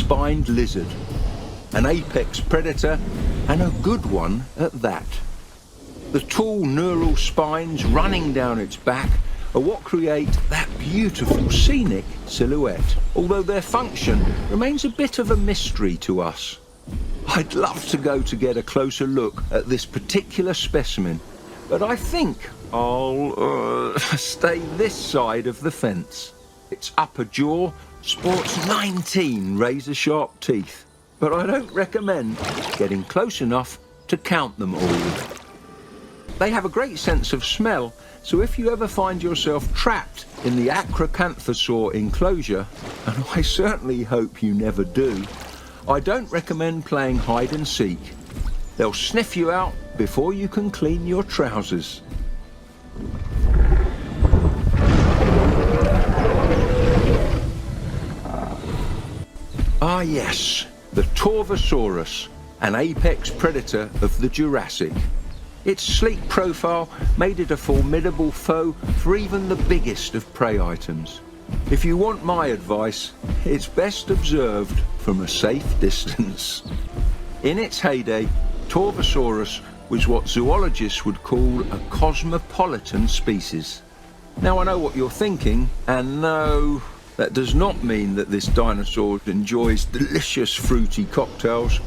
spined lizard, an apex predator, and a good one at that. The tall neural spines running down its back are what create that beautiful scenic silhouette, although their function remains a bit of a mystery to us. I'd love to go to get a closer look at this particular specimen, but I think I'll stay this side of the fence. Its upper jaw sports 19 razor-sharp teeth, but I don't recommend getting close enough to count them all. They have a great sense of smell, so if you ever find yourself trapped in the Acrocanthosaur enclosure, and I certainly hope you never do, I don't recommend playing hide and seek. They'll sniff you out before you can clean your trousers. Ah yes, the Torvasaurus, an apex predator of the Jurassic. Its sleek profile made it a formidable foe for even the biggest of prey items. If you want my advice, it's best observed from a safe distance. In its heyday, Torvosaurus was what zoologists would call a cosmopolitan species. Now I know what you're thinking, and no, that does not mean that this dinosaur enjoys delicious fruity cocktails.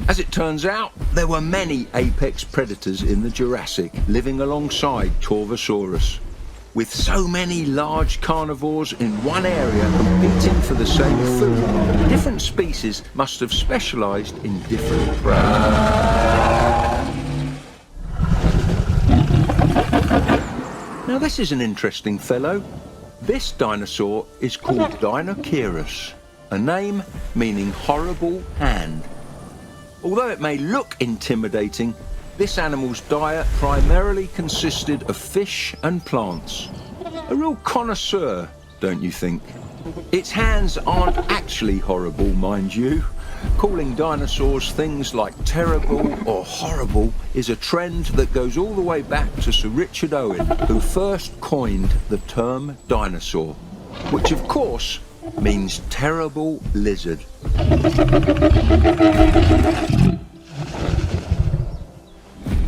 As it turns out, there were many apex predators in the Jurassic living alongside Torvosaurus. With so many large carnivores in one area competing for the same food, different species must have specialized in different prey. Now this is an interesting fellow. This dinosaur is called Deinocheirus, a name meaning horrible hand. Although it may look intimidating, this animal's diet primarily consisted of fish and plants. A real connoisseur, don't you think? Its hands aren't actually horrible, mind you. Calling dinosaurs things like terrible or horrible is a trend that goes all the way back to Sir Richard Owen, who first coined the term dinosaur, which of course means terrible lizard.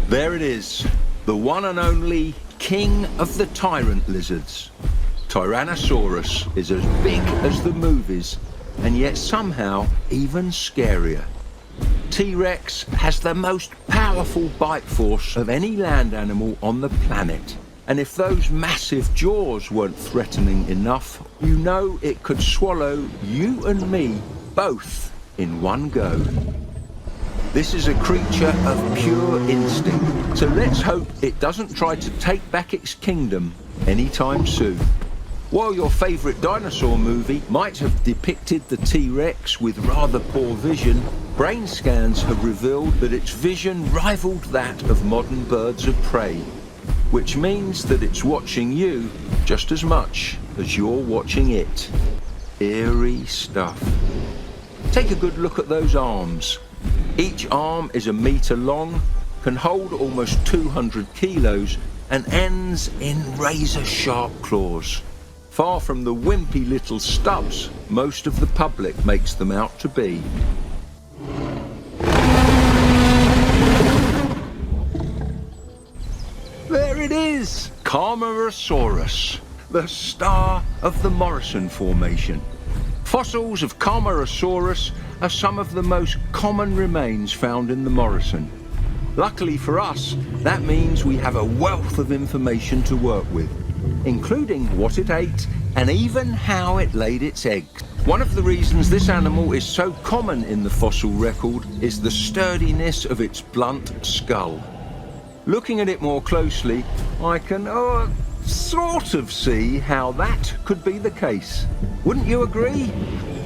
There it is, the one and only king of the tyrant lizards. Tyrannosaurus is as big as the movies, and yet somehow even scarier. T-Rex has the most powerful bite force of any land animal on the planet. And if those massive jaws weren't threatening enough, you know it could swallow you and me both in one go. This is a creature of pure instinct, so let's hope it doesn't try to take back its kingdom anytime soon. While your favourite dinosaur movie might have depicted the T-Rex with rather poor vision, brain scans have revealed that its vision rivaled that of modern birds of prey, which means that it's watching you just as much as you're watching it. Eerie stuff. Take a good look at those arms. Each arm is a metre long, can hold almost 200 kilos, and ends in razor-sharp claws. Far from the wimpy little stubs most of the public makes them out to be. There it is! Comorosaurus, the star of the Morrison Formation. Fossils of Comorosaurus are some of the most common remains found in the Morrison. Luckily for us, that means we have a wealth of information to work with, including what it ate and even how it laid its eggs. One of the reasons this animal is so common in the fossil record is the sturdiness of its blunt skull. Looking at it more closely, I can sort of see how that could be the case. Wouldn't you agree?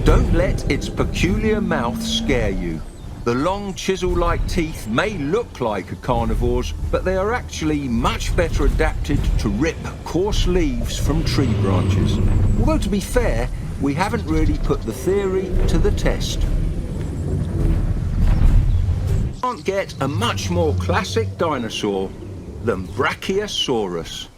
Don't let its peculiar mouth scare you. The long chisel-like teeth may look like a carnivore's, but they are actually much better adapted to rip coarse leaves from tree branches. Although to be fair, we haven't really put the theory to the test. Can't get a much more classic dinosaur than Brachiosaurus.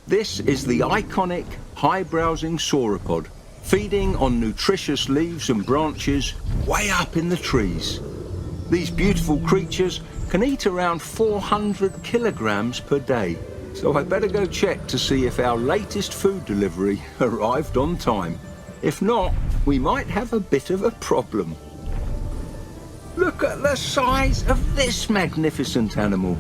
This is the iconic high-browsing sauropod, feeding on nutritious leaves and branches way up in the trees. These beautiful creatures can eat around 400 kilograms per day, so I better go check to see if our latest food delivery arrived on time. If not, we might have a bit of a problem. Look at the size of this magnificent animal.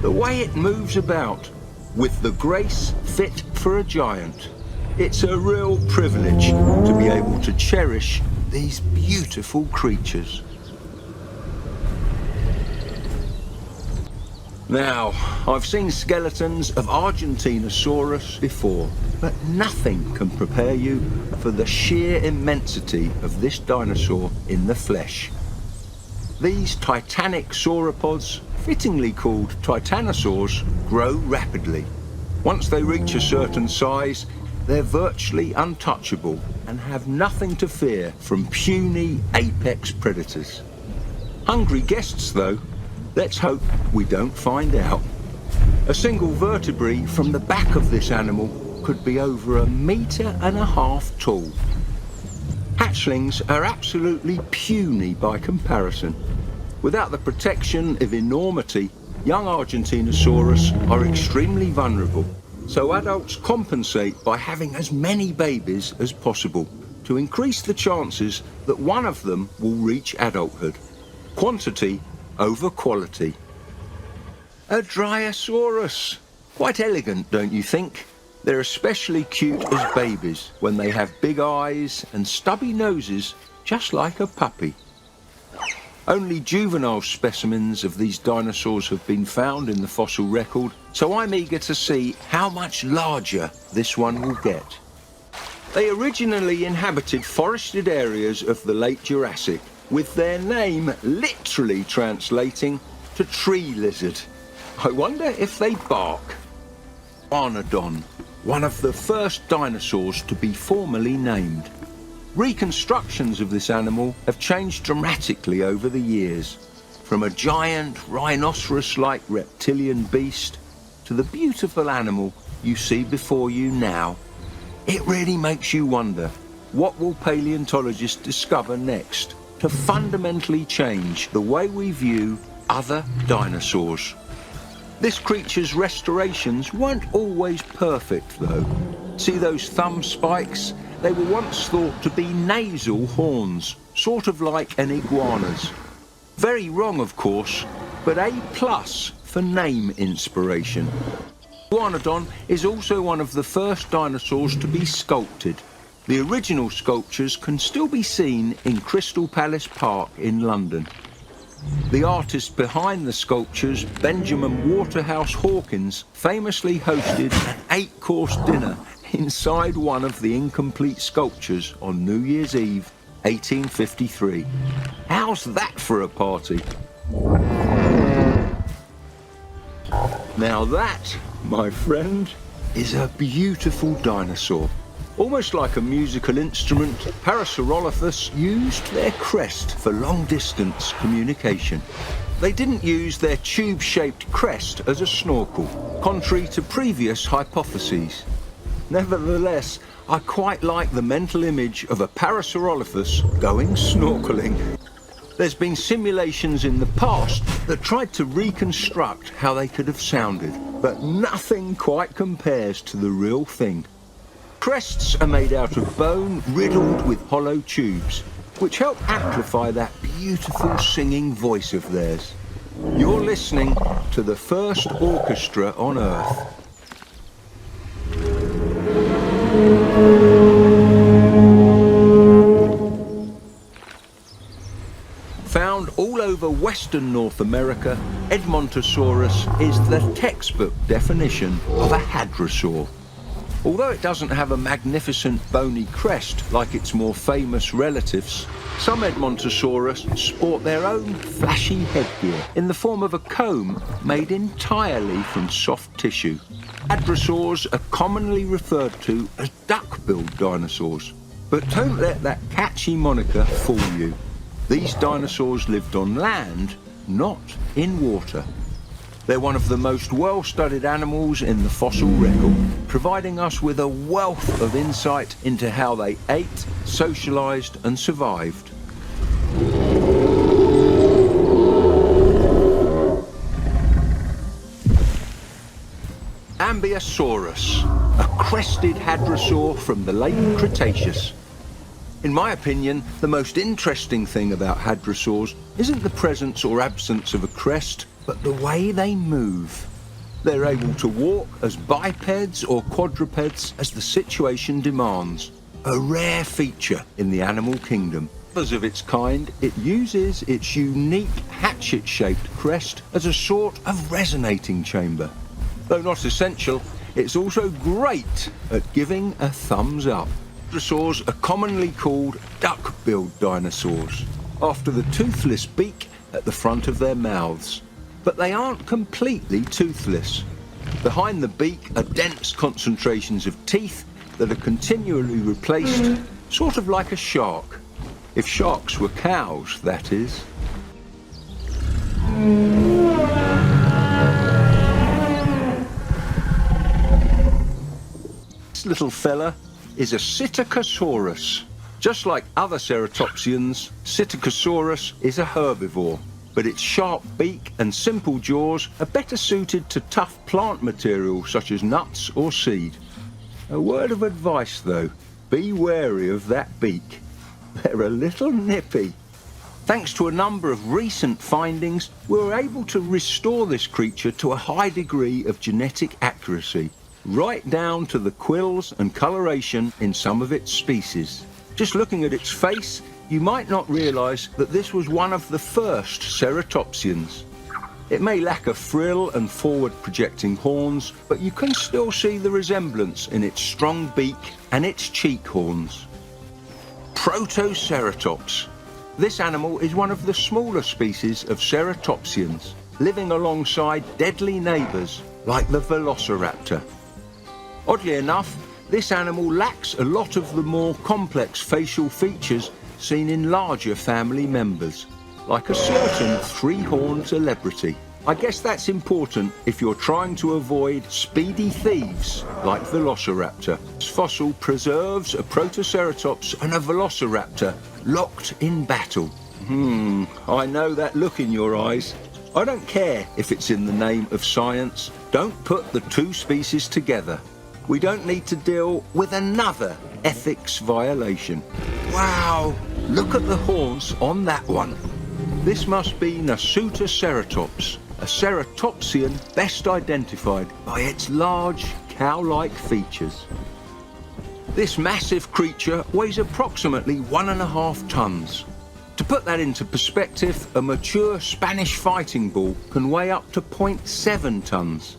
The way it moves about, with the grace fit for a giant. It's a real privilege to be able to cherish these beautiful creatures. Now, I've seen skeletons of Argentinosaurus before, but nothing can prepare you for the sheer immensity of this dinosaur in the flesh. These titanic sauropods, fittingly called titanosaurs, grow rapidly. Once they reach a certain size, they're virtually untouchable and have nothing to fear from puny apex predators. Hungry guests, though, let's hope we don't find out. A single vertebrae from the back of this animal could be over 1.5 meters tall. Hatchlings are absolutely puny by comparison. Without the protection of enormity, young Argentinosaurus are extremely vulnerable, so adults compensate by having as many babies as possible to increase the chances that one of them will reach adulthood. Quantity over quality. A Dryosaurus. Quite elegant, don't you think? They're especially cute as babies when they have big eyes and stubby noses, just like a puppy. Only juvenile specimens of these dinosaurs have been found in the fossil record, so I'm eager to see how much larger this one will get. They originally inhabited forested areas of the late Jurassic, with their name literally translating to tree lizard. I wonder if they bark. Arnodon, one of the first dinosaurs to be formally named. Reconstructions of this animal have changed dramatically over the years, from a giant rhinoceros-like reptilian beast to the beautiful animal you see before you now. It really makes you wonder, what will paleontologists discover next to fundamentally change the way we view other dinosaurs? This creature's restorations weren't always perfect, though. See those thumb spikes? They were once thought to be nasal horns, sort of like an iguana's. Very wrong, of course, but A+ for name inspiration. Iguanodon is also one of the first dinosaurs to be sculpted. The original sculptures can still be seen in Crystal Palace Park in London. The artist behind the sculptures, Benjamin Waterhouse Hawkins, famously hosted an 8-course dinner inside one of the incomplete sculptures on New Year's Eve, 1853. How's that for a party? Now that, my friend, is a beautiful dinosaur. Almost like a musical instrument, Parasaurolophus used their crest for long-distance communication. They didn't use their tube-shaped crest as a snorkel, contrary to previous hypotheses. Nevertheless, I quite like the mental image of a Parasaurolophus going snorkeling. There's been simulations in the past that tried to reconstruct how they could have sounded, but nothing quite compares to the real thing. Crests are made out of bone riddled with hollow tubes, which help amplify that beautiful singing voice of theirs. You're listening to the first orchestra on Earth. Found all over Western North America, Edmontosaurus is the textbook definition of a hadrosaur. Although it doesn't have a magnificent bony crest like its more famous relatives, some Edmontosaurus sport their own flashy headgear in the form of a comb made entirely from soft tissue. Hadrosaurs are commonly referred to as duck-billed dinosaurs, but don't let that catchy moniker fool you. These dinosaurs lived on land, not in water. They're one of the most well-studied animals in the fossil record, providing us with a wealth of insight into how they ate, socialized, and survived. Ambliosaurus, a crested hadrosaur from the late Cretaceous. In my opinion, the most interesting thing about hadrosaurs isn't the presence or absence of a crest, but the way they move. They're able to walk as bipeds or quadrupeds as the situation demands, a rare feature in the animal kingdom. Others of its kind, it uses its unique hatchet-shaped crest as a sort of resonating chamber. Though not essential, it's also great at giving a thumbs up. Dinosaurs are commonly called duck-billed dinosaurs, after the toothless beak at the front of their mouths. But they aren't completely toothless. Behind the beak are dense concentrations of teeth that are continually replaced, sort of like a shark. If sharks were cows, that is. This little fella is a Psittacosaurus. Just like other ceratopsians, Psittacosaurus is a herbivore, but its sharp beak and simple jaws are better suited to tough plant material such as nuts or seed. A word of advice though, be wary of that beak. They're a little nippy. Thanks to a number of recent findings, we were able to restore this creature to a high degree of genetic accuracy, right down to the quills and coloration in some of its species. Just looking at its face, you might not realise that this was one of the first ceratopsians. It may lack a frill and forward-projecting horns, but you can still see the resemblance in its strong beak and its cheek horns. Protoceratops. This animal is one of the smaller species of ceratopsians, living alongside deadly neighbours like the velociraptor. Oddly enough, this animal lacks a lot of the more complex facial features seen in larger family members, like a certain three-horned celebrity. I guess that's important if you're trying to avoid speedy thieves like Velociraptor. This fossil preserves a Protoceratops and a Velociraptor locked in battle. I know that look in your eyes. I don't care if it's in the name of science. Don't put the two species together. We don't need to deal with another ethics violation. Wow, look at the horns on that one. This must be Pseudoceratops, a ceratopsian best identified by its large cow-like features. This massive creature weighs approximately 1.5 tons. To put that into perspective, a mature Spanish fighting bull can weigh up to 0.7 tons.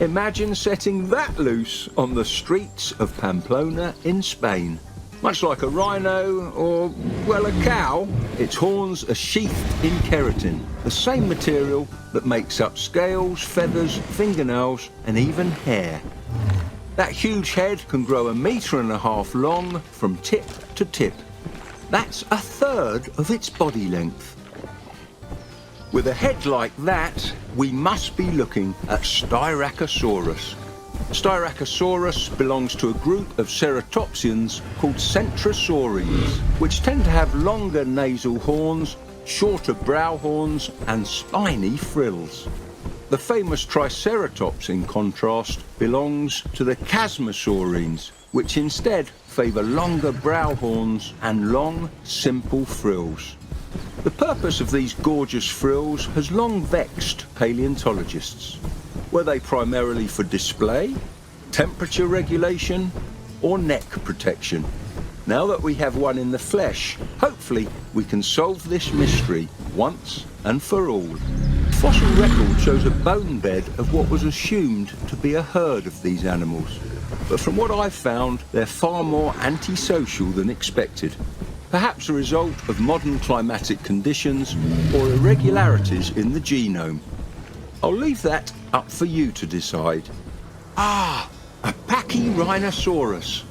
Imagine setting that loose on the streets of Pamplona in Spain. Much like a rhino or, well, a cow, its horns are sheathed in keratin, the same material that makes up scales, feathers, fingernails, and even hair. That huge head can grow 1.5 meters long from tip to tip. That's 1/3 of its body length. With a head like that, we must be looking at Styracosaurus. Styracosaurus belongs to a group of ceratopsians called centrosaurines, which tend to have longer nasal horns, shorter brow horns, and spiny frills. The famous Triceratops, in contrast, belongs to the chasmosaurines, which instead favour longer brow horns and long, simple frills. The purpose of these gorgeous frills has long vexed paleontologists. Were they primarily for display, temperature regulation, or neck protection? Now that we have one in the flesh, hopefully we can solve this mystery once and for all. Fossil record shows a bone bed of what was assumed to be a herd of these animals. But from what I've found, they're far more antisocial than expected. Perhaps a result of modern climatic conditions or irregularities in the genome. I'll leave that up for you to decide. Ah, a Pachyrhinosaurus.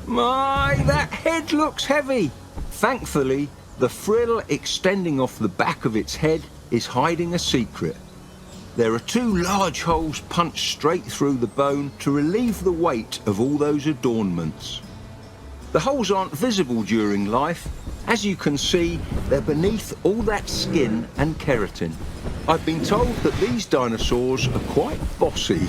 My, that head looks heavy. Thankfully, the frill extending off the back of its head is hiding a secret. There are two large holes punched straight through the bone to relieve the weight of all those adornments. The holes aren't visible during life. As you can see, they're beneath all that skin and keratin. I've been told that these dinosaurs are quite bossy.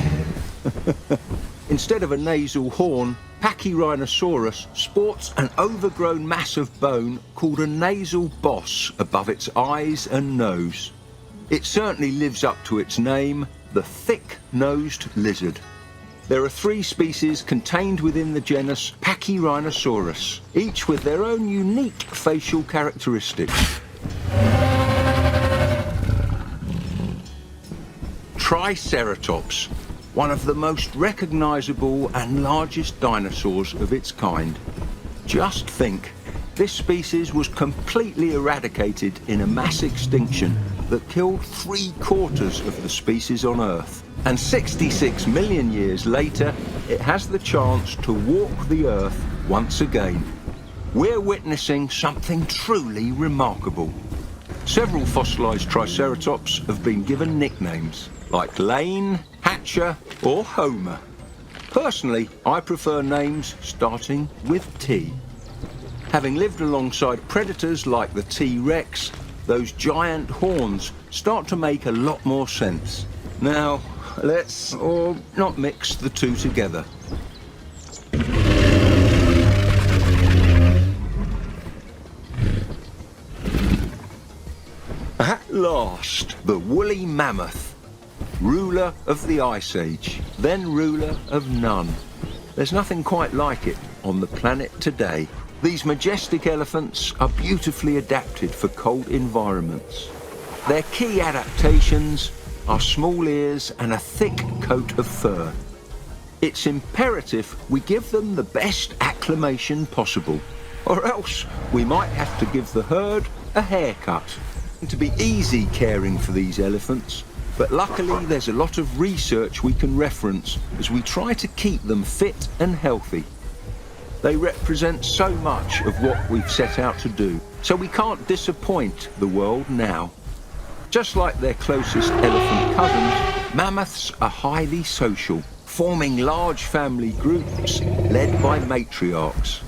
Instead of a nasal horn, Pachyrhinosaurus sports an overgrown mass of bone called a nasal boss above its eyes and nose. It certainly lives up to its name, the thick-nosed lizard. There are 3 species contained within the genus Pachyrhinosaurus, each with their own unique facial characteristics. Triceratops, one of the most recognizable and largest dinosaurs of its kind. Just think, this species was completely eradicated in a mass extinction that killed 3/4 of the species on Earth. And 66 million years later, it has the chance to walk the Earth once again. We're witnessing something truly remarkable. Several fossilized Triceratops have been given nicknames, like Lane, Hatcher, or Homer. Personally, I prefer names starting with T. Having lived alongside predators like the T-Rex, those giant horns start to make a lot more sense. Now, let's not mix the two together. At last, the woolly mammoth. Ruler of the Ice Age, then ruler of none. There's nothing quite like it on the planet today. These majestic elephants are beautifully adapted for cold environments. Their key adaptations are small ears and a thick coat of fur. It's imperative we give them the best acclimation possible, or else we might have to give the herd a haircut. To be easy caring for these elephants, but luckily there's a lot of research we can reference as we try to keep them fit and healthy. They represent so much of what we've set out to do, so we can't disappoint the world now. Just like their closest elephant cousins, mammoths are highly social, forming large family groups led by matriarchs.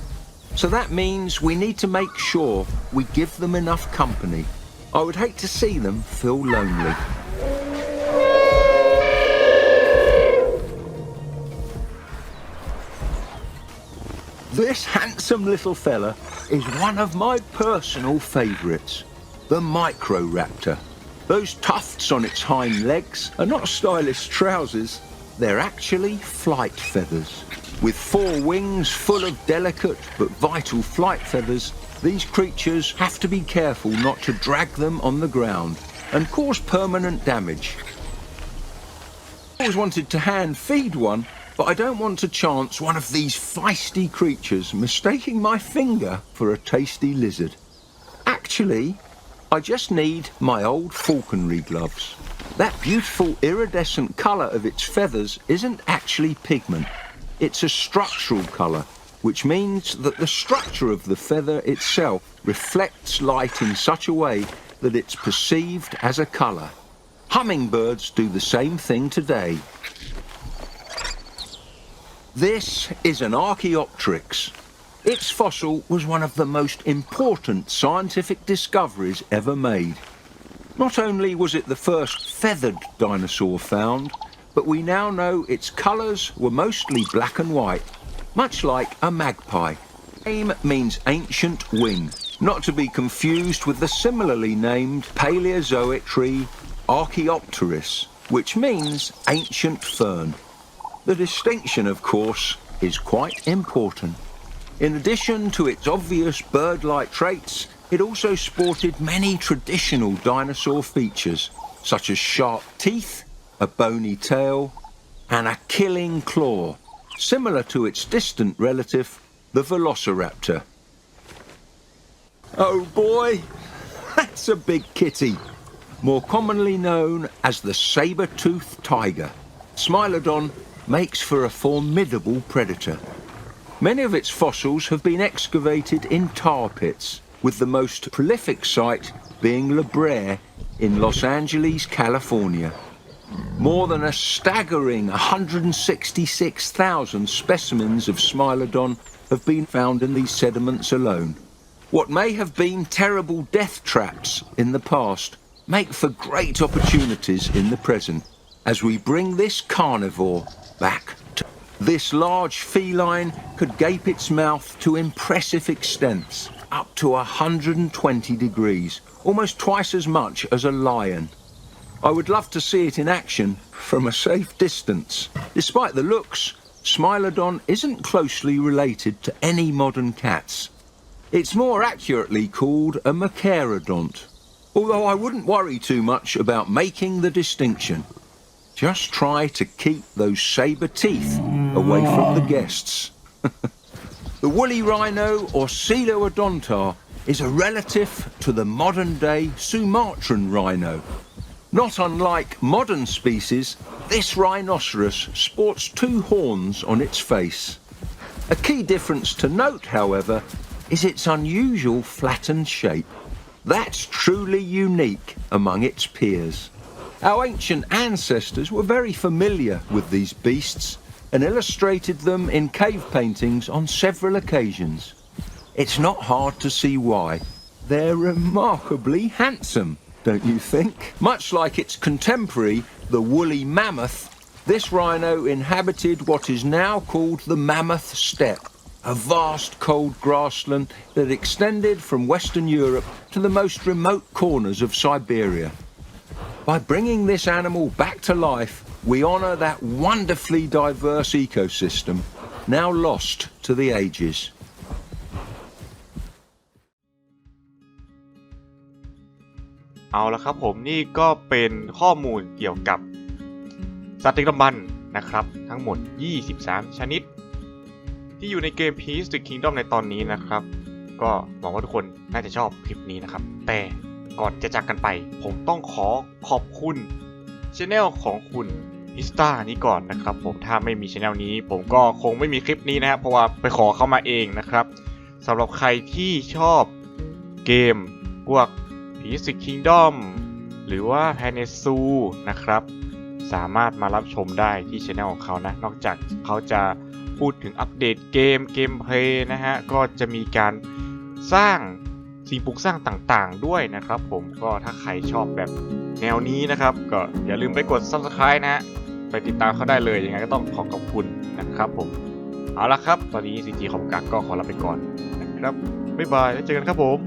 So that means we need to make sure we give them enough company. I would hate to see them feel lonely. This handsome little fella is one of my personal favourites, the Microraptor. Those tufts on its hind legs are not stylish trousers, they're actually flight feathers. With 4 wings full of delicate but vital flight feathers, these creatures have to be careful not to drag them on the ground and cause permanent damage. I always wanted to hand feed one, but I don't want to chance one of these feisty creatures mistaking my finger for a tasty lizard. Actually, I just need my old falconry gloves. That beautiful iridescent colour of its feathers isn't actually pigment. It's a structural colour, which means that the structure of the feather itself reflects light in such a way that it's perceived as a colour. Hummingbirds do the same thing today. This is an Archaeopteryx. Its fossil was one of the most important scientific discoveries ever made. Not only was it the first feathered dinosaur found, but we now know its colours were mostly black and white, much like a magpie. Name means ancient wing, not to be confused with the similarly named Paleozoic tree Archaeopteryx, which means ancient fern. The distinction, of course, is quite important. In addition to its obvious bird-like traits, it also sported many traditional dinosaur features, such as sharp teeth, a bony tail, and a killing claw, similar to its distant relative, the Velociraptor. Oh boy, that's a big kitty, more commonly known as the saber-toothed tiger. Smilodon makes for a formidable predator. Many of its fossils have been excavated in tar pits, with the most prolific site being La Brea in Los Angeles, California. More than a staggering 166,000 specimens of Smilodon have been found in these sediments alone. What may have been terrible death traps in the past make for great opportunities in the present as we bring this carnivore back to. This large feline could gape its mouth to impressive extents, up to 120 degrees, almost twice as much as a lion. I would love to see it in action from a safe distance. Despite the looks, Smilodon isn't closely related to any modern cats. It's more accurately called a Machaerodont, although I wouldn't worry too much about making the distinction. Just try to keep those saber teeth away from the guests. The woolly rhino, or Pseudodontar, is a relative to the modern-day Sumatran rhino. Not unlike modern species, this rhinoceros sports two horns on its face. A key difference to note, however, is its unusual flattened shape. That's truly unique among its peers. Our ancient ancestors were very familiar with these beasts and illustrated them in cave paintings on several occasions. It's not hard to see why. They're remarkably handsome, don't you think? Much like its contemporary, the woolly mammoth, this rhino inhabited what is now called the Mammoth Steppe, a vast cold grassland that extended from Western Europe to the most remote corners of Siberia. By bringing this animal back to life, we honour that wonderfully diverse ecosystem, now lost to the ages. เอาละครับผมนี่ก็เป็นข้อมูลเกี่ยวกับสัตว์ดึกดำบรรพ์นะครับทั้งหมด23ชนิดที่อยู่ในเกม Prehistoric Kingdom ในตอนนี้นะครับก็หวังว่าทุกคนน่าจะชอบคลิปนี้นะครับแต่ก่อนจะจากกันไปผมต้องขอบคุณchannel ของคุณฮิสตานี้ก่อนนะครับผมถ้าไม่มีchannelนี้ผมก็คงไม่มีคลิปนี้นะครับเพราะว่าไปขอเข้ามาเองนะครับสำหรับใครที่ชอบเกมพวก Prehistoric Kingdom หรือว่า Tyrannosaurus นะครับสามารถมารับชมได้ที่channelของเขานะนอกจากเขาจะพูดถึงอัปเดตเกมเพลย์นะฮะก็จะมีการสร้างสิ่งปลูกสร้างต่างๆด้วยนะครับผมก็ถ้าใครชอบแบบแนวนี้นะครับก็อย่าลืมไปกด Subscribe นะฮะไปติดตามเขาได้เลยยังไงก็ต้องขอบคุณนะครับผมเอาละครับตอนนี้ CG ของกักก็ขอลาไปก่อนนะครับบ๊ายบายแล้วเจอกันครับผม